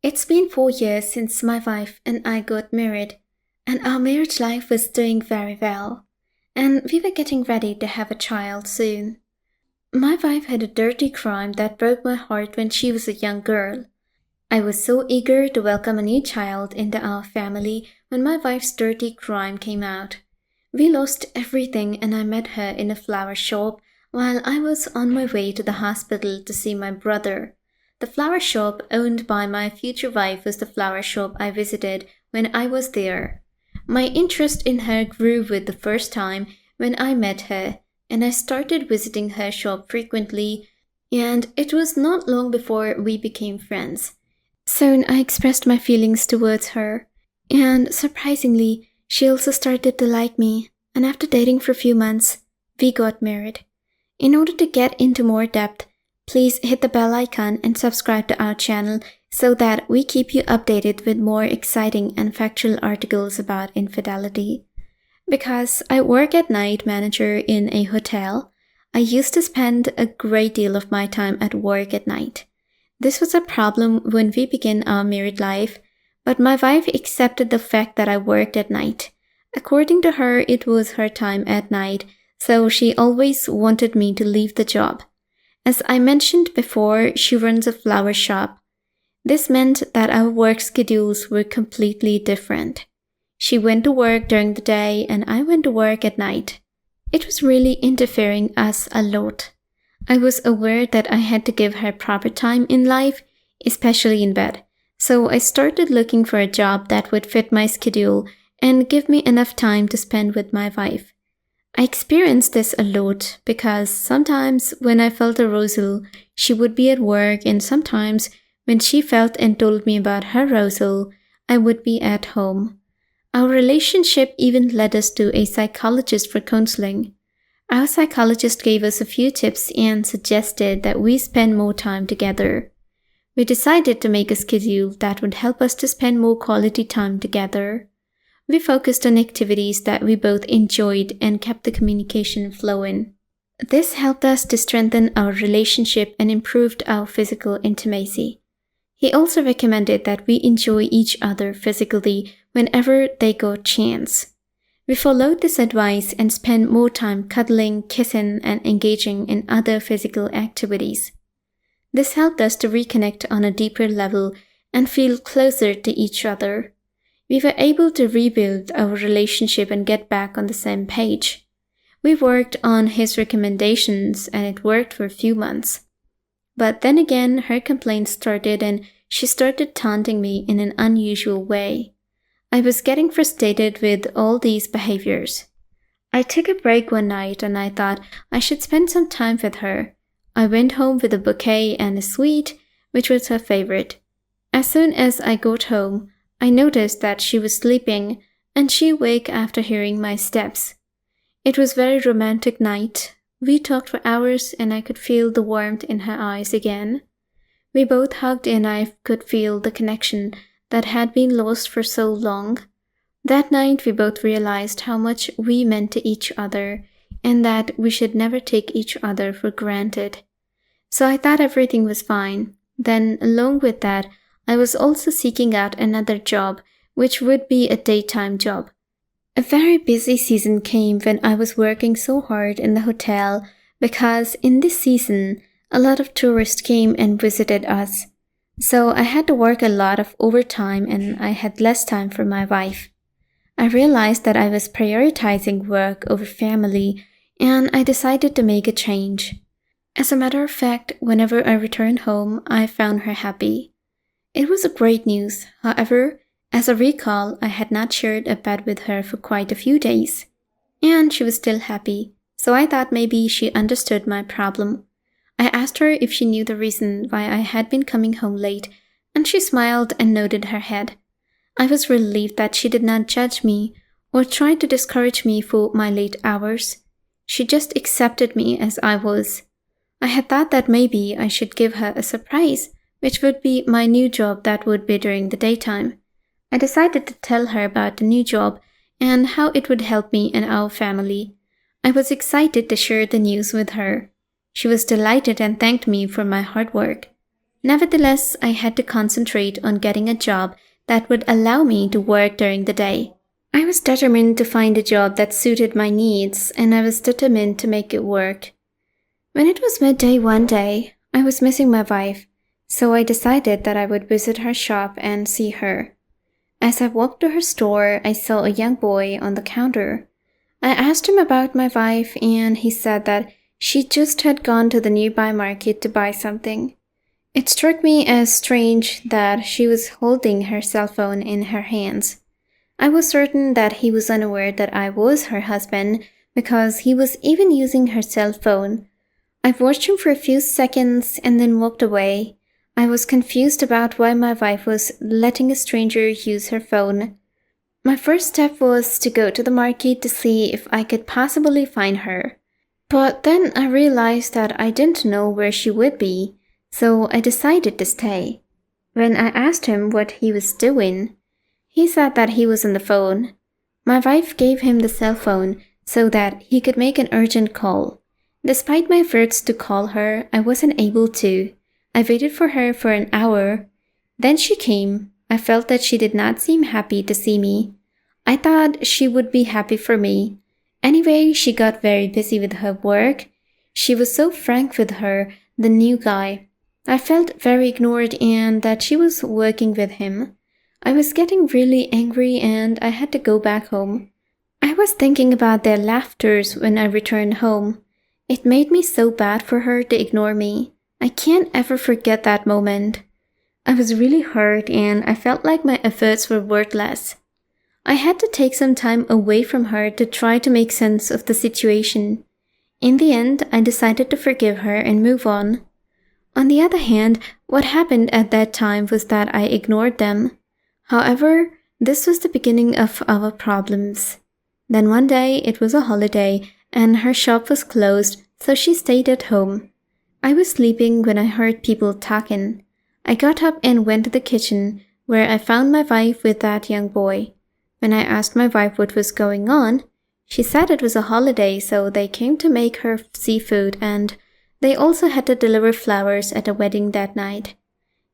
It's been 4 years since my wife and I got married, and our marriage life was doing very well, and we were getting ready to have a child soon. My wife had a dirty crime that broke my heart when she was a young girl. I was so eager to welcome a new child into our family when my wife's dirty crime came out. We lost everything, and I met her in a flower shop while I was on my way to the hospital to see my brother. The flower shop owned by my future wife was the flower shop I visited when I was there. My interest in her grew with the first time when I met her, and I started visiting her shop frequently, and it was not long before we became friends. Soon I expressed my feelings towards her, and surprisingly, she also started to like me, and after dating for a few months, we got married. In order to get into more depth, please hit the bell icon and subscribe to our channel so that we keep you updated with more exciting and factual articles about infidelity. Because I work at night manager in a hotel, I used to spend a great deal of my time at work at night. This was a problem when we began our married life, but my wife accepted the fact that I worked at night. According to her, it was her time at night, so she always wanted me to leave the job. As I mentioned before, she runs a flower shop. This meant that our work schedules were completely different. She went to work during the day and I went to work at night. It was really interfering us a lot. I was aware that I had to give her proper time in life, especially in bed. So I started looking for a job that would fit my schedule and give me enough time to spend with my wife. I experienced this a lot because sometimes when I felt arousal, she would be at work, and sometimes when she felt and told me about her arousal, I would be at home. Our relationship even led us to a psychologist for counseling. Our psychologist gave us a few tips and suggested that we spend more time together. We decided to make a schedule that would help us to spend more quality time together. We focused on activities that we both enjoyed and kept the communication flowing. This helped us to strengthen our relationship and improved our physical intimacy. He also recommended that we enjoy each other physically whenever they got chance. We followed this advice and spent more time cuddling, kissing, and engaging in other physical activities. This helped us to reconnect on a deeper level and feel closer to each other. We were able to rebuild our relationship and get back on the same page. We worked on his recommendations and it worked for a few months. But then again, her complaints started and she started taunting me in an unusual way. I was getting frustrated with all these behaviors. I took a break one night and I thought I should spend some time with her. I went home with a bouquet and a sweet, which was her favorite. As soon as I got home, I noticed that she was sleeping and she awoke after hearing my steps. It was a very romantic night. We talked for hours and I could feel the warmth in her eyes again. We both hugged and I could feel the connection that had been lost for so long. That night we both realized how much we meant to each other and that we should never take each other for granted. So I thought everything was fine. Then, along with that, I was also seeking out another job, which would be a daytime job. A very busy season came when I was working so hard in the hotel because in this season, a lot of tourists came and visited us. So I had to work a lot of overtime and I had less time for my wife. I realized that I was prioritizing work over family and I decided to make a change. As a matter of fact, whenever I returned home, I found her happy. It was a great news. However, as a recall, I had not shared a bed with her for quite a few days. And she was still happy, so I thought maybe she understood my problem. I asked her if she knew the reason why I had been coming home late, and she smiled and nodded her head. I was relieved that she did not judge me or try to discourage me for my late hours. She just accepted me as I was. I had thought that maybe I should give her a surprise, which would be my new job that would be during the daytime. I decided to tell her about the new job and how it would help me and our family. I was excited to share the news with her. She was delighted and thanked me for my hard work. Nevertheless, I had to concentrate on getting a job that would allow me to work during the day. I was determined to find a job that suited my needs, and I was determined to make it work. When it was midday one day, I was missing my wife, so I decided that I would visit her shop and see her. As I walked to her store, I saw a young boy on the counter. I asked him about my wife, and he said that she just had gone to the nearby market to buy something. It struck me as strange that she was holding her cell phone in her hands. I was certain that he was unaware that I was her husband because he was even using her cell phone. I watched him for a few seconds and then walked away. I was confused about why my wife was letting a stranger use her phone. My first step was to go to the market to see if I could possibly find her. But then I realized that I didn't know where she would be, so I decided to stay. When I asked him what he was doing, he said that he was on the phone. My wife gave him the cell phone so that he could make an urgent call. Despite my efforts to call her, I wasn't able to. I waited for her for an hour. Then she came. I felt that she did not seem happy to see me. I thought she would be happy for me. Anyway, she got very busy with her work. She was so frank with her, the new guy. I felt very ignored and that she was working with him. I was getting really angry and I had to go back home. I was thinking about their laughters when I returned home. It made me so bad for her to ignore me. I can't ever forget that moment. I was really hurt and I felt like my efforts were worthless. I had to take some time away from her to try to make sense of the situation. In the end, I decided to forgive her and move on. On the other hand, what happened at that time was that I ignored them. However, this was the beginning of our problems. Then one day, it was a holiday, and her shop was closed, so she stayed at home. I was sleeping when I heard people talking. I got up and went to the kitchen, where I found my wife with that young boy. When I asked my wife what was going on, she said it was a holiday, so they came to make her seafood and they also had to deliver flowers at a wedding that night.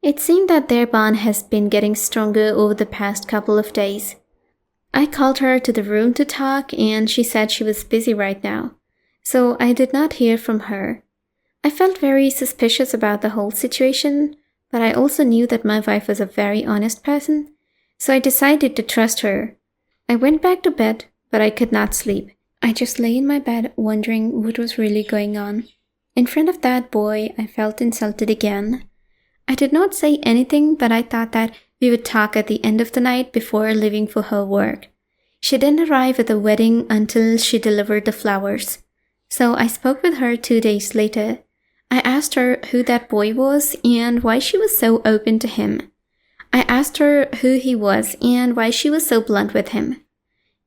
It seemed that their bond has been getting stronger over the past couple of days. I called her to the room to talk and she said she was busy right now, so I did not hear from her. I felt very suspicious about the whole situation, but I also knew that my wife was a very honest person, so I decided to trust her. I went back to bed, but I could not sleep. I just lay in my bed wondering what was really going on. In front of that boy, I felt insulted again. I did not say anything, but I thought that we would talk at the end of the night before leaving for her work. She didn't arrive at the wedding until she delivered the flowers. So I spoke with her 2 days later. I asked her who that boy was and why she was so open to him. I asked her who he was and why she was so blunt with him.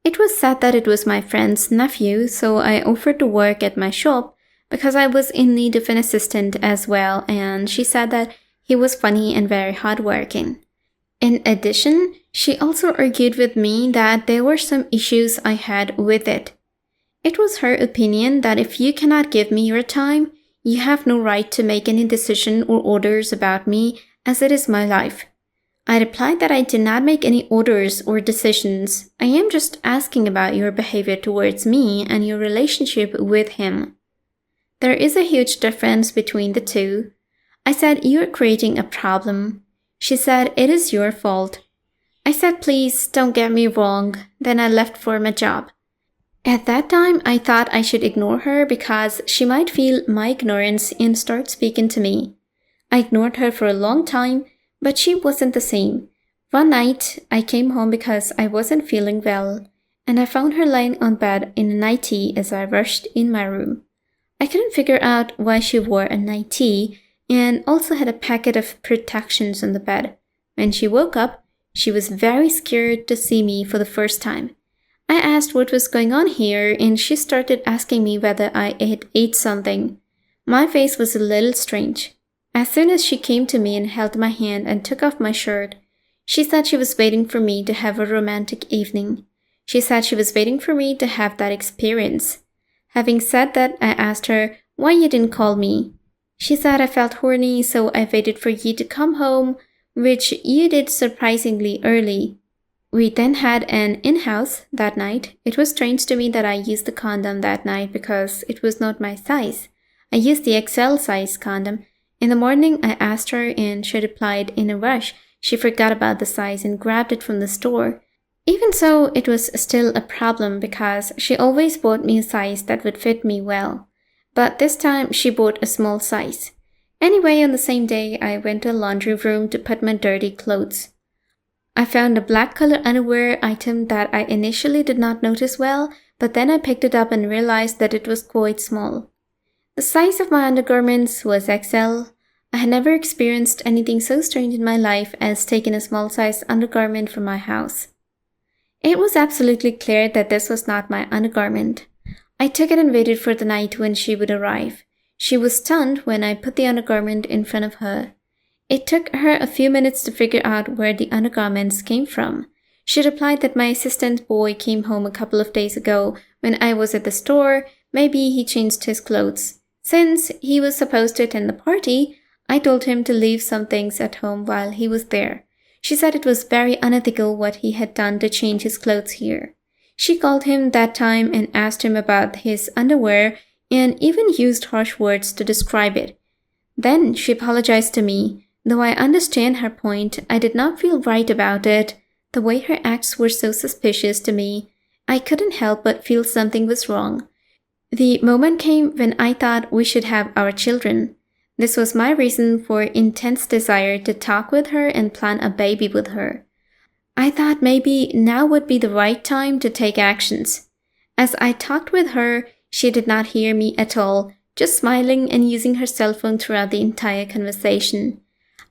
It was said that it was my friend's nephew, so I offered to work at my shop because I was in need of an assistant as well, and she said that he was funny and very hardworking. In addition, she also argued with me that there were some issues I had with it. It was her opinion that if you cannot give me your time, you have no right to make any decision or orders about me as it is my life. I replied that I did not make any orders or decisions. I am just asking about your behavior towards me and your relationship with him. There is a huge difference between the two. I said, you are creating a problem. She said, it is your fault. I said, please don't get me wrong. Then I left for my job. At that time, I thought I should ignore her because she might feel my ignorance and start speaking to me. I ignored her for a long time, but she wasn't the same. One night, I came home because I wasn't feeling well, and I found her lying on bed in a nightie as I rushed in my room. I couldn't figure out why she wore a nightie and also had a packet of protections on the bed. When she woke up, she was very scared to see me for the first time. I asked what was going on here, and she started asking me whether I had ate something. My face was a little strange. As soon as she came to me and held my hand and took off my shirt, she said she was waiting for me to have a romantic evening. She said she was waiting for me to have that experience. Having said that, I asked her why you didn't call me. She said I felt horny, so I waited for you to come home, which you did surprisingly early. We then had an in-house that night. It was strange to me that I used the condom that night because it was not my size. I used the XL size condom. In the morning, I asked her and she replied in a rush. She forgot about the size and grabbed it from the store. Even so, it was still a problem because she always bought me a size that would fit me well. But this time, she bought a small size. Anyway, on the same day, I went to a laundry room to put my dirty clothes. I found a black color underwear item that I initially did not notice well, but then I picked it up and realized that it was quite small. The size of my undergarments was XL. I had never experienced anything so strange in my life as taking a small size undergarment from my house. It was absolutely clear that this was not my undergarment. I took it and waited for the night when she would arrive. She was stunned when I put the undergarment in front of her. It took her a few minutes to figure out where the undergarments came from. She replied that my assistant boy came home a couple of days ago when I was at the store. Maybe he changed his clothes. Since he was supposed to attend the party, I told him to leave some things at home while he was there. She said it was very unethical what he had done to change his clothes here. She called him that time and asked him about his underwear and even used harsh words to describe it. Then she apologized to me. Though I understand her point, I did not feel right about it. The way her acts were so suspicious to me, I couldn't help but feel something was wrong. The moment came when I thought we should have our children. This was my reason for intense desire to talk with her and plan a baby with her. I thought maybe now would be the right time to take actions. As I talked with her, she did not hear me at all, just smiling and using her cell phone throughout the entire conversation.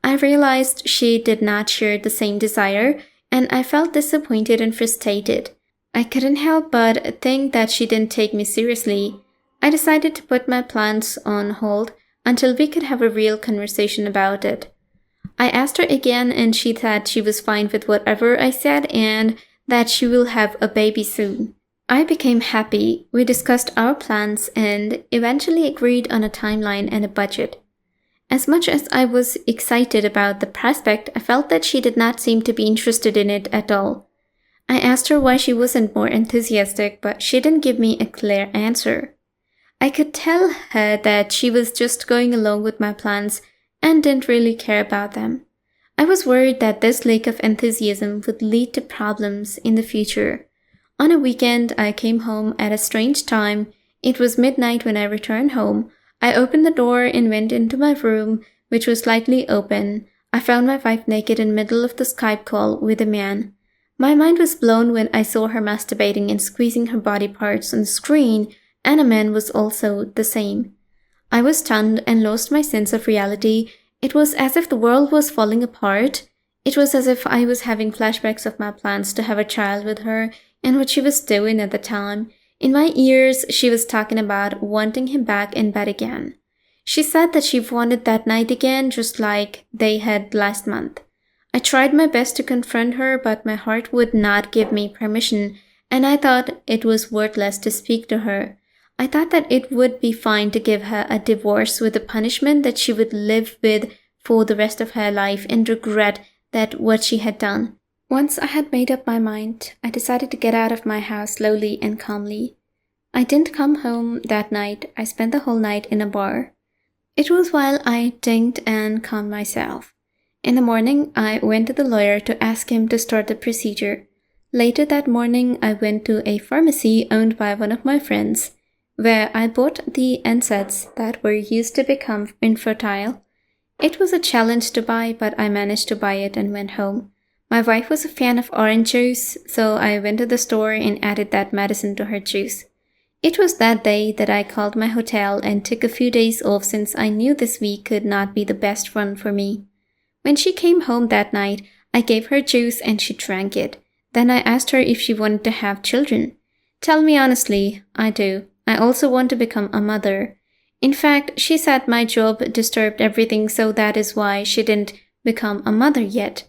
I realized she did not share the same desire, and I felt disappointed and frustrated. I couldn't help but think that she didn't take me seriously. I decided to put my plans on hold until we could have a real conversation about it. I asked her again and she said she was fine with whatever I said and that she will have a baby soon. I became happy. We discussed our plans and eventually agreed on a timeline and a budget. As much as I was excited about the prospect, I felt that she did not seem to be interested in it at all. I asked her why she wasn't more enthusiastic, but she didn't give me a clear answer. I could tell her that she was just going along with my plans and didn't really care about them. I was worried that this lack of enthusiasm would lead to problems in the future. On a weekend, I came home at a strange time. It was midnight when I returned home. I opened the door and went into my room, which was slightly open. I found my wife naked in the middle of the Skype call with a man. My mind was blown when I saw her masturbating and squeezing her body parts on the screen, and a man was also the same. I was stunned and lost my sense of reality. It was as if the world was falling apart. It was as if I was having flashbacks of my plans to have a child with her and what she was doing at the time. In my ears, she was talking about wanting him back in bed again. She said that she wanted that night again, just like they had last month. I tried my best to confront her, but my heart would not give me permission, and I thought it was worthless to speak to her. I thought that it would be fine to give her a divorce with a punishment that she would live with for the rest of her life and regret that what she had done. Once I had made up my mind, I decided to get out of my house slowly and calmly. I didn't come home that night. I spent the whole night in a bar. It was while I drank and calmed myself. In the morning, I went to the lawyer to ask him to start the procedure. Later that morning, I went to a pharmacy owned by one of my friends, where I bought the NSAIDs that were used to become infertile. It was a challenge to buy, but I managed to buy it and went home. My wife was a fan of orange juice, so I went to the store and added that medicine to her juice. It was that day that I called my hotel and took a few days off since I knew this week could not be the best one for me. When she came home that night, I gave her juice and she drank it. Then I asked her if she wanted to have children. Tell me honestly, I do. I also want to become a mother. In fact, she said my job disturbed everything, so that is why she didn't become a mother yet.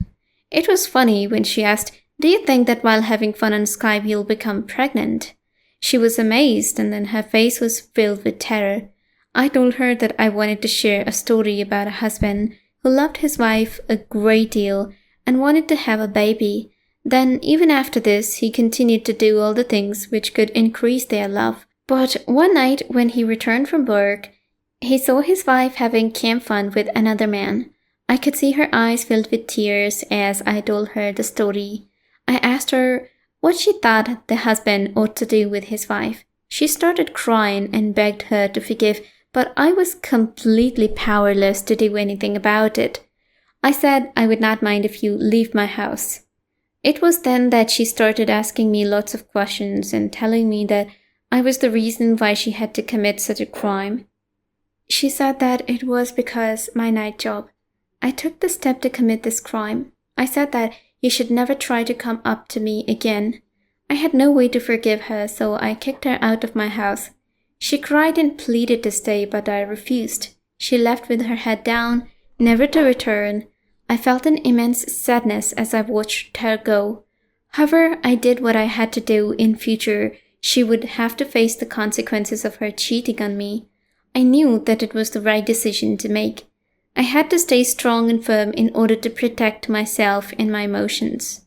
It was funny when she asked, "Do you think that while having fun on Skype you'll become pregnant?" She was amazed and then her face was filled with terror. I told her that I wanted to share a story about a husband who loved his wife a great deal and wanted to have a baby. Then, even after this, he continued to do all the things which could increase their love. But one night, when he returned from work, he saw his wife having camp fun with another man. I could see her eyes filled with tears as I told her the story. I asked her what she thought the husband ought to do with his wife. She started crying and begged her to forgive, but I was completely powerless to do anything about it. I said I would not mind if you leave my house. It was then that she started asking me lots of questions and telling me that I was the reason why she had to commit such a crime. She said that it was because my night job. I took the step to commit this crime. I said that he should never try to come up to me again. I had no way to forgive her, so I kicked her out of my house. She cried and pleaded to stay, but I refused. She left with her head down, never to return. I felt an immense sadness as I watched her go. However, I did what I had to do. In future, she would have to face the consequences of her cheating on me. I knew that it was the right decision to make. I had to stay strong and firm in order to protect myself and my emotions.